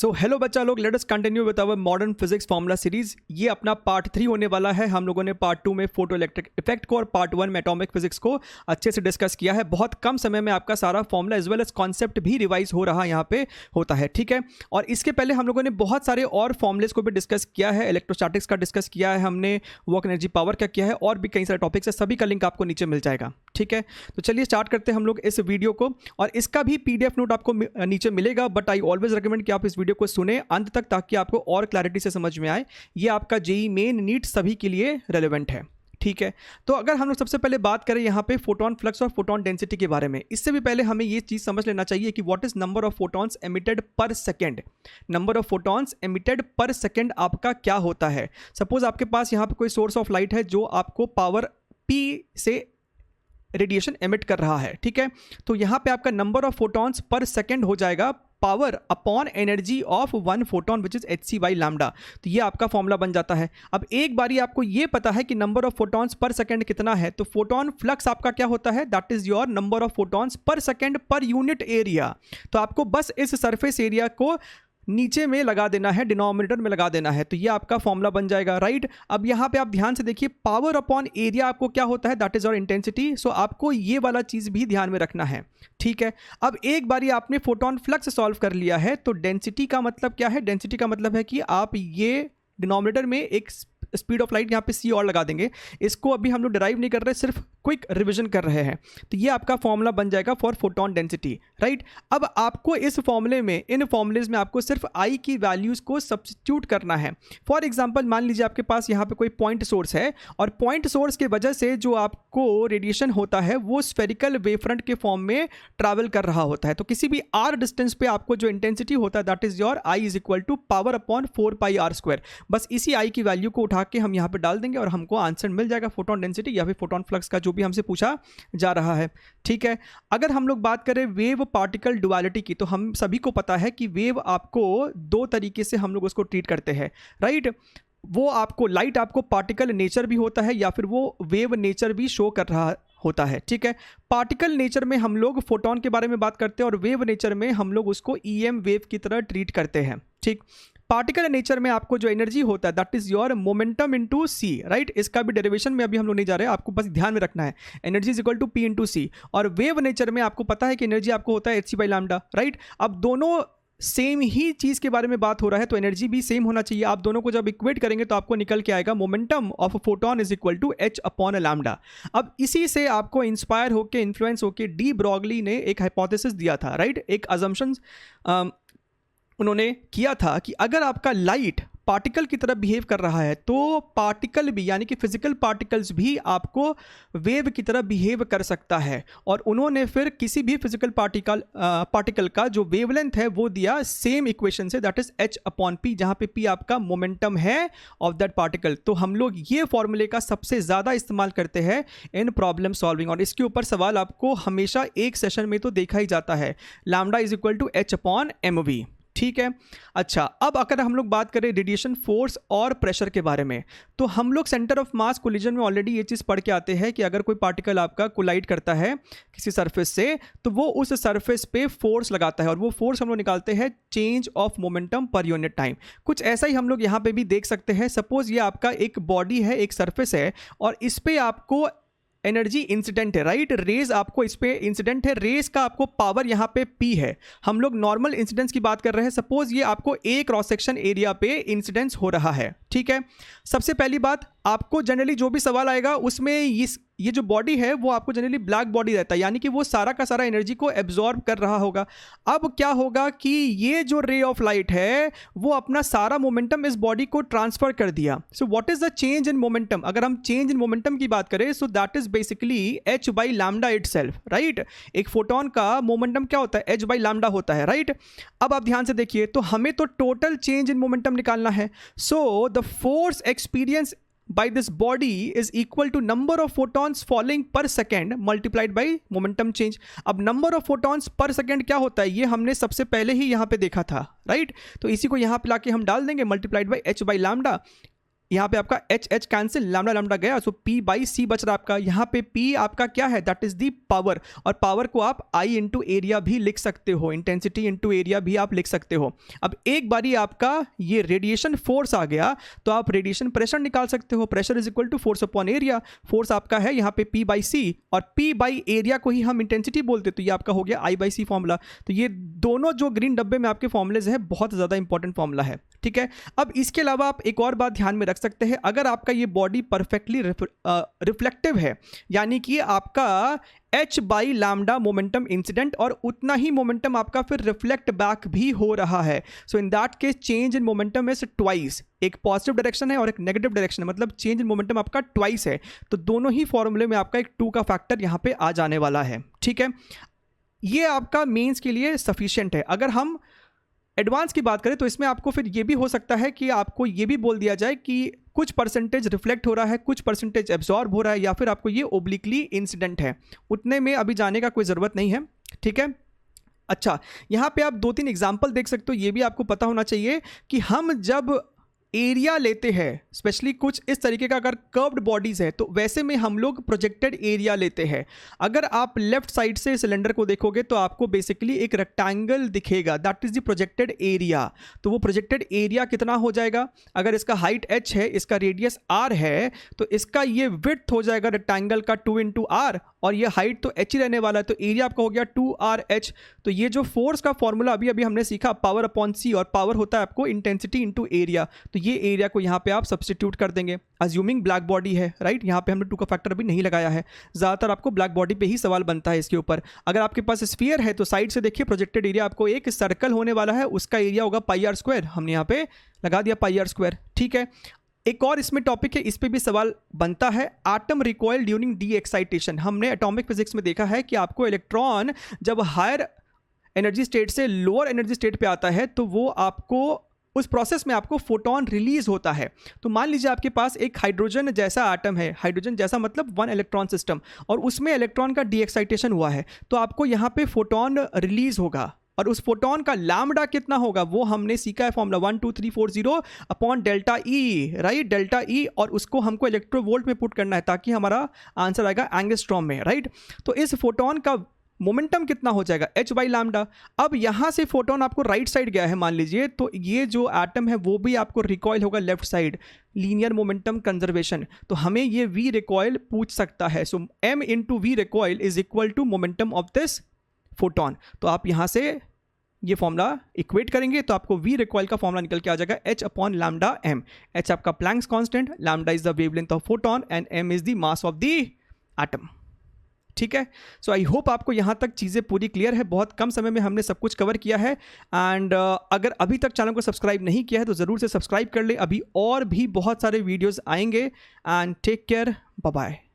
So hello बच्चा लोग, let us continue with our modern physics formula series. ये अपना पार्ट 3 होने वाला है। हम लोगों ने पार्ट 2 में फोटो इलेक्ट्रिक इफेक्ट को और पार्ट 1 में एटॉमिक फिजिक्स को अच्छे से डिस्कस किया है। बहुत कम समय में आपका सारा formula as well as concept भी रिवाइज हो रहा यहाँ पे होता है, ठीक है। और इसके पहले हम लोगों ने बहुत सारे और फॉर्मूलेस को भी डिस्कस किया है। इलेक्ट्रोस्टैटिक्स का डिस्कस किया है हमने, वर्क एनर्जी पावर का किया है, और भी कई सारे टॉपिक्स है। सभी का लिंक आपको नीचे मिल जाएगा, ठीक है। तो चलिए स्टार्ट करते हैं हम लोग इस वीडियो को, और इसका भी पीडीएफ नोट आपको नीचे मिलेगा। बट आई ऑलवेज रिकमेंड कि आप इस वीडियो को सुने अंत तक, ताकि आपको और क्लैरिटी से समझ में आए। ये आपका जेईई मेन नीट सभी के लिए रेलेवेंट है, ठीक है। तो अगर हम लोग सबसे पहले बात करें यहाँ पे फोटोन फ्लक्स और फोटोन डेंसिटी के बारे में, इससे भी पहले हमें ये चीज़ समझ लेना चाहिए कि what is number of photons emitted per second. Number of photons emitted per second आपका क्या होता है। सपोज आपके पास यहाँ पे कोई सोर्स ऑफ लाइट है जो आपको पावर P से रेडिएशन एमिट कर रहा है, ठीक है। तो यहाँ पे आपका number of photons per second हो जाएगा power upon energy of one photon which is hc by lambda. तो ये आपका फॉर्मूला बन जाता है। अब एक बारी आपको ये पता है कि number of photons per second कितना है, तो फोटोन फ्लक्स आपका क्या होता है, that is your number of photons per second per unit area. तो आपको बस इस सरफेस एरिया को नीचे में लगा देना है, डिनोमिनेटर में लगा देना है। तो ये आपका फॉर्मूला बन जाएगा, राइट। अब यहाँ पे आप ध्यान से देखिए, पावर अपॉन एरिया आपको क्या होता है, दैट इज और इंटेंसिटी। सो आपको ये वाला चीज़ भी ध्यान में रखना है, ठीक है। अब एक बारी आपने फोटोन फ्लक्स सॉल्व कर लिया है, तो डेंसिटी का मतलब क्या है, डेंसिटी का मतलब है कि आप ये डिनोमिनेटर में एक स्पीड ऑफ लाइट यहाँ पे c और लगा देंगे। इसको अभी हम लोग डिराइव नहीं कर रहे, सिर्फ क्विक रिवीजन कर रहे हैं। तो ये आपका फॉर्मूला बन जाएगा फॉर फोटोन डेंसिटी, राइट। अब आपको इस फॉर्मूले में, इन फॉर्मूलेज में आपको सिर्फ I की वैल्यूज़ को सब्स्टिट्यूट करना है। फॉर एग्जांपल मान लीजिए आपके पास यहाँ पे कोई पॉइंट सोर्स है, और पॉइंट सोर्स के वजह से जो आपको रेडिएशन होता है वो स्फेरिकल वेवफ्रंट के फॉर्म में ट्रैवल कर रहा होता है। तो किसी भी r डिस्टेंस पे आपको जो इंटेंसिटी होता है, that is your I is equal to power upon 4πr²। बस इसी I की वैल्यू को उठा के हम यहाँ पे डाल देंगे और हमको आंसर मिल जाएगा फोटोन डेंसिटी या फिर फोटोन फ्लक्स का, जो भी हमसे पूछा जा रहा है, ठीक है। अगर हम लोग बात करें वेव पार्टिकल डुअलिटी की, तो हम सभी को पता है कि वेव आपको दो तरीके से हम लोग उसको ट्रीट करते हैं, राइट। वो आपको लाइट आपको पार्टिकल नेचर भी होता है, या फिर वो वेव नेचर भी शो कर रहा होता है, ठीक है। पार्टिकल नेचर में हम लोग फोटोन के बारे में बात करते हैं, और वेव नेचर में हम लोग उसको EM वेव की तरह ट्रीट करते हैं, ठीक। पार्टिकल नेचर में आपको जो एनर्जी होता है, that is your momentum into c, right. इसका भी डेरिवेशन में अभी हम लोग नहीं जा रहे हैं, आपको बस ध्यान में रखना है, energy is equal to P into C. और वेव नेचर में आपको पता है कि एनर्जी आपको होता है hc बाई लैम्डा, राइट। अब दोनों सेम ही चीज़ के बारे में बात हो रहा है, तो एनर्जी भी सेम होना चाहिए। आप दोनों को जब इक्वेट करेंगे तो आपको निकल के आएगा momentum of photon is equal to h upon lambda. अब इसी से आपको इंस्पायर होके, इन्फ्लुएंस होके डी ब्रॉगली ने एक हाइपोथेसिस दिया था, राइट। एक अजम्पशंस उन्होंने किया था कि अगर आपका लाइट पार्टिकल की तरह बिहेव कर रहा है, तो पार्टिकल भी, यानी कि फिजिकल पार्टिकल्स भी आपको वेव की तरह बिहेव कर सकता है। और उन्होंने फिर किसी भी फिजिकल पार्टिकल का जो वेवलेंथ है वो दिया सेम इक्वेशन से, that is h upon p, जहाँ पे p आपका मोमेंटम है ऑफ दैट पार्टिकल। तो हम लोग ये फॉर्मूले का सबसे ज़्यादा इस्तेमाल करते हैं इन प्रॉब्लम सॉल्विंग, और इसके ऊपर सवाल आपको हमेशा एक सेशन में तो देखा ही जाता है, lambda is equal to h upon mv, ठीक है। अच्छा, अब अगर हम लोग बात करें रेडिएशन फोर्स और प्रेशर के बारे में, तो हम लोग सेंटर ऑफ मास कोलिजन में ऑलरेडी ये चीज़ पढ़ के आते हैं कि अगर कोई पार्टिकल आपका कोलाइड करता है किसी सरफेस से, तो वो उस सरफेस पे फोर्स लगाता है, और वो फोर्स हम लोग निकालते हैं change of momentum per unit time. कुछ ऐसा ही हम लोग यहाँ पे भी देख सकते हैं। सपोज ये आपका एक बॉडी है, एक सरफेस है, और इस पे आपको एनर्जी इंसिडेंट है, राइट। रेज आपको इस पे इंसिडेंट है, रेज का आपको पावर यहाँ पे P है। हम लोग नॉर्मल इंसिडेंस की बात कर रहे हैं। सपोज ये आपको एक क्रॉस सेक्शन एरिया पे इंसिडेंस हो रहा है, ठीक है। सबसे पहली बात, आपको जनरली जो भी सवाल आएगा उसमें ये जो बॉडी है वो आपको जनरली ब्लैक बॉडी रहता है, यानी कि वो सारा का सारा एनर्जी को एब्जॉर्ब कर रहा होगा। अब क्या होगा कि ये जो रे ऑफ लाइट है वो अपना सारा मोमेंटम इस बॉडी को ट्रांसफर कर दिया। So what is the change in momentum. अगर हम चेंज इन मोमेंटम की बात करें, so that is basically h by lambda itself, right. एक फोटोन का मोमेंटम क्या होता है, h बाई लैम्डा होता है, राइट। अब आप ध्यान से देखिए, तो हमें तो टोटल चेंज इन मोमेंटम निकालना है। So the force experience by this body is equal to number of photons falling per second multiplied by momentum change। अब number of photons per second क्या होता है, ये हमने सबसे पहले ही यहाँ पे देखा था, राइट। तो इसी को यहाँ पे लाके हम डाल देंगे, multiplied by h by lambda। यहाँ पे आपका H H cancel, lambda lambda गया, सो पी बाई सी बच रहा आपका। यहाँ पे पी आपका क्या है, दैट इज दी पावर, और पावर को आप आई इंटू एरिया भी लिख सकते हो, इंटेंसिटी इंटू एरिया भी आप लिख सकते हो। अब एक बारी आपका ये रेडिएशन फोर्स आ गया तो आप रेडिएशन प्रेशर निकाल सकते हो, pressure is equal to force upon area. Force आपका है यहाँ पे पी बाई सी, और पी बाई एरिया को ही हम इंटेंसिटी बोलते, तो ये आपका हो गया आई बाई सी फॉर्मूला। तो ये दोनों जो ग्रीन डब्बे में आपके फॉर्मूलेज है बहुत ज़्यादा इंपॉर्टेंट फॉर्मूला है, ठीक है। अब इसके अलावा आप एक और बात ध्यान में रख सकते हैं, अगर आपका ये बॉडी परफेक्टली रिफ्लेक्टिव है, यानी कि आपका h by lambda momentum incident, और उतना ही मोमेंटम आपका फिर रिफ्लेक्ट बैक भी हो रहा है, so in that case change in momentum is twice. एक पॉजिटिव डायरेक्शन है और एक नेगेटिव डायरेक्शन है, मतलब चेंज इन मोमेंटम आपका ट्वाइस है। तो दोनों ही फॉर्मूले में आपका एक 2 का फैक्टर यहाँ पे आ जाने वाला है, ठीक है। ये आपका मेंस के लिए सफिशिएंट है। अगर हम एडवांस की बात करें तो इसमें आपको फिर ये भी हो सकता है कि आपको ये भी बोल दिया जाए कि कुछ परसेंटेज रिफ्लेक्ट हो रहा है, कुछ परसेंटेज एब्जॉर्ब हो रहा है, या फिर आपको ये ओब्लिकली इंसिडेंट है। उतने में अभी जाने का कोई ज़रूरत नहीं है, ठीक है। अच्छा, यहाँ पे आप 2-3 एग्जाम्पल देख सकते हो। ये भी आपको पता होना चाहिए कि हम जब एरिया लेते हैं, स्पेशली कुछ इस तरीके का अगर कर्व्ड बॉडीज़ है, तो वैसे में हम लोग प्रोजेक्टेड एरिया लेते हैं। अगर आप लेफ्ट साइड से सिलेंडर को देखोगे तो आपको बेसिकली एक रेक्टेंगल दिखेगा, that is the projected area. तो वो प्रोजेक्टेड एरिया कितना हो जाएगा, अगर इसका हाइट h है, इसका रेडियस r है, तो इसका ये विड्थ हो जाएगा रेक्टेंगल का 2 इंटू आर, और ये हाइट तो h ही रहने वाला है, तो एरिया आपका हो गया 2RH। तो ये जो फोर्स का फॉर्मूला अभी अभी हमने सीखा, पावर अपॉन सी, और पावर होता है आपको इंटेंसिटी इंटू एरिया। तो ये एरिया को यहाँ पे आप सब्स्टिट्यूट कर देंगे, अज्यूमिंग ब्लैक बॉडी है, राइट। यहाँ पे हमने 2 का फैक्टर अभी नहीं लगाया है, ज़्यादातर आपको ब्लैक बॉडी पे ही सवाल बनता है इसके ऊपर। अगर आपके पास स्फीयर है तो साइड से देखिए, प्रोजेक्टेड एरिया आपको एक सर्कल होने वाला है, उसका एरिया होगा पाई आर स्क्वायर, हमने यहाँ पे लगा दिया पाई आर स्क्वायर, ठीक है। एक और इसमें टॉपिक है, इस पे भी सवाल बनता है, atom recoil during D excitation. हमने एटॉमिक फिजिक्स में देखा है कि आपको इलेक्ट्रॉन जब हायर एनर्जी स्टेट से लोअर एनर्जी स्टेट पे आता है तो वो आपको उस प्रोसेस में आपको फोटोन रिलीज होता है। तो मान लीजिए आपके पास एक हाइड्रोजन जैसा एटम है, हाइड्रोजन जैसा मतलब 1 इलेक्ट्रॉन सिस्टम, और उसमें इलेक्ट्रॉन का डी एक्साइटेशन हुआ है, तो आपको यहाँ पे फोटोन रिलीज होगा, और उस फोटोन का लैम्डा कितना होगा वो हमने सीखा है formula 12340 upon delta E, right, delta E, और उसको हमको इलेक्ट्रोवोल्ट में पुट करना है ताकि हमारा आंसर आएगा एंगस्ट्रॉम में, राइट। तो इस फोटोन का मोमेंटम कितना हो जाएगा, h बाई लैम्डा। अब यहाँ से फोटोन आपको राइट साइड गया है मान लीजिए, तो ये जो एटम है वो भी आपको रिकॉइल होगा left side, linear momentum conservation. तो हमें ये v रिकॉइल पूछ सकता है, so m into V recoil is equal to momentum of this photon. तो आप यहाँ से ये फॉर्मूला इक्वेट करेंगे तो आपको v रिकॉइल का फॉर्मूला निकल के आ जाएगा h upon lambda m। h आपका Planck's constant, lambda is the wavelength of photon, and m is the mass of the atom, ठीक है। सो आई होप आपको यहाँ तक चीज़ें पूरी क्लियर है। बहुत कम समय में हमने सब कुछ कवर किया है, एंड अगर अभी तक चैनल को सब्सक्राइब नहीं किया है तो ज़रूर से सब्सक्राइब कर ले, अभी और भी बहुत सारे वीडियोस आएंगे, and take care, bye bye.